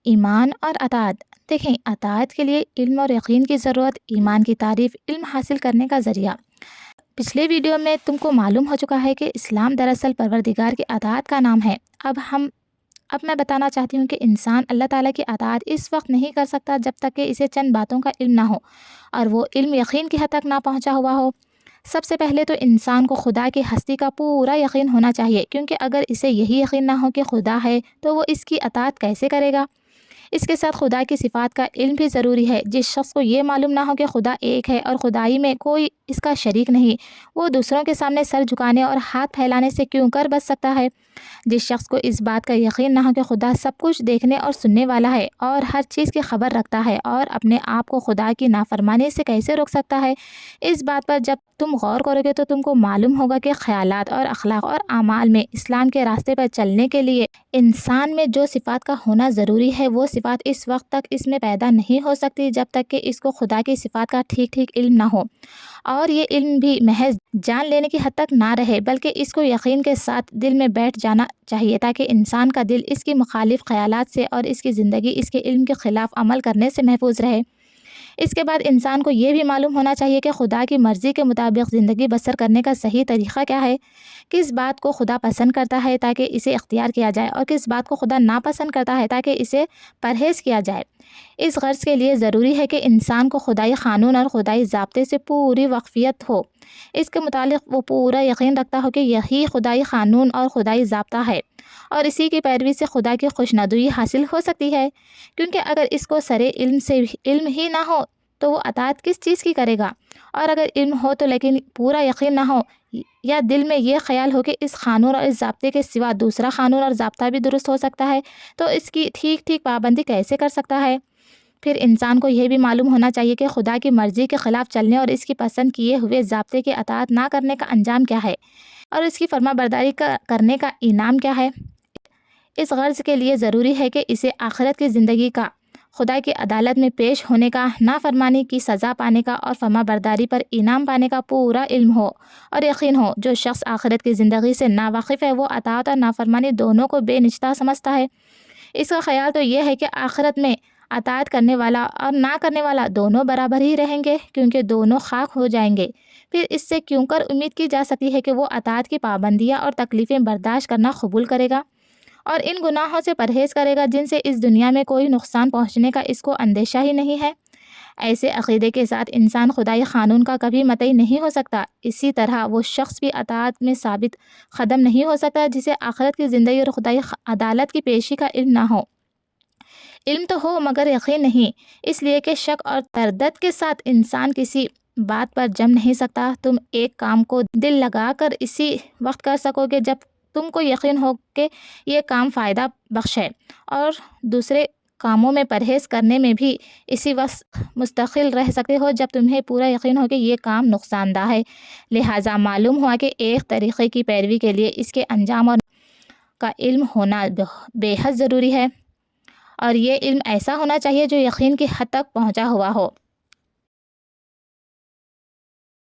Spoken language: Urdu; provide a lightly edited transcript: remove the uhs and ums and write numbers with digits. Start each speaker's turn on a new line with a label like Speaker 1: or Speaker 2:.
Speaker 1: ایمان اور اطاعت۔ دیکھیں، اطاعت کے لیے علم اور یقین کی ضرورت، ایمان کی تعریف علم حاصل کرنے کا ذریعہ۔ پچھلے ویڈیو میں تم کو معلوم ہو چکا ہے کہ اسلام دراصل پروردگار کی اطاعت کا نام ہے۔ اب میں بتانا چاہتی ہوں کہ انسان اللہ تعالیٰ کی اطاعت اس وقت نہیں کر سکتا جب تک کہ اسے چند باتوں کا علم نہ ہو اور وہ علم یقین کی حد تک نہ پہنچا ہوا ہو۔ سب سے پہلے تو انسان کو خدا کی ہستی کا پورا یقین ہونا چاہیے، کیونکہ اگر اسے یہی یقین نہ ہو کہ خدا ہے تو وہ اس کی اطاعت کیسے کرے گا؟ اس کے ساتھ خدا کی صفات کا علم بھی ضروری ہے۔ جس شخص کو یہ معلوم نہ ہو کہ خدا ایک ہے اور خدائی میں کوئی اس کا شریک نہیں، وہ دوسروں کے سامنے سر جھکانے اور ہاتھ پھیلانے سے کیوں کر بچ سکتا ہے؟ جس شخص کو اس بات کا یقین نہ ہو کہ خدا سب کچھ دیکھنے اور سننے والا ہے اور ہر چیز کی خبر رکھتا ہے اور اپنے آپ کو خدا کی نافرمانی سے کیسے روک سکتا ہے، اس بات پر جب تم غور کرو گے تو تم کو معلوم ہوگا کہ خیالات اور اخلاق اور اعمال میں اسلام کے راستے پر چلنے کے لیے انسان میں جو صفات کا ہونا ضروری ہے، وہ صفات اس وقت تک اس میں پیدا نہیں ہو سکتی جب تک کہ اس کو خدا کی صفات کا ٹھیک علم نہ ہو، اور یہ علم بھی محض جان لینے کی حد تک نہ رہے بلکہ اس کو یقین کے ساتھ دل میں بیٹھ جانا چاہیے، تاکہ انسان کا دل اس کی مخالف خیالات سے اور اس کی زندگی اس کے علم کے خلاف عمل کرنے سے محفوظ رہے۔ اس کے بعد انسان کو یہ بھی معلوم ہونا چاہیے کہ خدا کی مرضی کے مطابق زندگی بسر کرنے کا صحیح طریقہ کیا ہے، کس بات کو خدا پسند کرتا ہے تاکہ اسے اختیار کیا جائے اور کس بات کو خدا ناپسند کرتا ہے تاکہ اسے پرہیز کیا جائے۔ اس غرض کے لیے ضروری ہے کہ انسان کو خدائی قانون اور خدائی ضابطے سے پوری واقفیت ہو، اس کے متعلق وہ پورا یقین رکھتا ہو کہ یہی خدائی قانون اور خدائی ضابطہ ہے اور اسی کی پیروی سے خدا کی خوشنودی حاصل ہو سکتی ہے، کیونکہ اگر اس کو سرے علم ہی نہ ہو تو وہ اطاعت کس چیز کی کرے گا؟ اور اگر علم ہو تو لیکن پورا یقین نہ ہو یا دل میں یہ خیال ہو کہ اس قانون اور اس ضابطے کے سوا دوسرا قانون اور ضابطہ بھی درست ہو سکتا ہے، تو اس کی ٹھیک پابندی کیسے کر سکتا ہے؟ پھر انسان کو یہ بھی معلوم ہونا چاہیے کہ خدا کی مرضی کے خلاف چلنے اور اس کی پسند کیے ہوئے ضابطے کی اطاعت نہ کرنے کا انجام کیا ہے اور اس کی فرما برداری کرنے کا انعام کیا ہے۔ اس غرض کے لیے ضروری ہے کہ اسے آخرت کی زندگی کا، خدا کی عدالت میں پیش ہونے کا، نافرمانی کی سزا پانے کا اور فرما برداری پر انعام پانے کا پورا علم ہو اور یقین ہو۔ جو شخص آخرت کی زندگی سے ناواقف ہے وہ اطاعت اور نافرمانی دونوں کو بے نشتہ سمجھتا ہے۔ اس کا خیال تو یہ ہے کہ آخرت میں اطاعت کرنے والا اور نہ کرنے والا دونوں برابر ہی رہیں گے، کیونکہ دونوں خاک ہو جائیں گے۔ پھر اس سے کیوں کر امید کی جا سکتی ہے کہ وہ اطاعت کی پابندیاں اور تکلیفیں برداشت کرنا قبول کرے گا اور ان گناہوں سے پرہیز کرے گا جن سے اس دنیا میں کوئی نقصان پہنچنے کا اس کو اندیشہ ہی نہیں ہے۔ ایسے عقیدے کے ساتھ انسان خدائی قانون کا کبھی مطیع نہیں ہو سکتا۔ اسی طرح وہ شخص بھی اطاعت میں ثابت قدم نہیں ہو سکتا جسے آخرت کی زندگی اور خدائی عدالت کی پیشی کا علم نہ ہو۔ علم تو ہو مگر یقین نہیں، اس لیے کہ شک اور تردد کے ساتھ انسان کسی بات پر جم نہیں سکتا۔ تم ایک کام کو دل لگا کر اسی وقت کر سکو گے جب تم کو یقین ہو کہ یہ کام فائدہ بخش ہے، اور دوسرے کاموں میں پرہیز کرنے میں بھی اسی وقت مستقل رہ سکتے ہو جب تمہیں پورا یقین ہو کہ یہ کام نقصان دہ ہے۔ لہٰذا معلوم ہوا کہ ایک طریقے کی پیروی کے لیے اس کے انجام اور کا علم ہونا بے حد ضروری ہے، اور یہ علم ایسا ہونا چاہیے جو یقین کی حد تک پہنچا ہوا ہو۔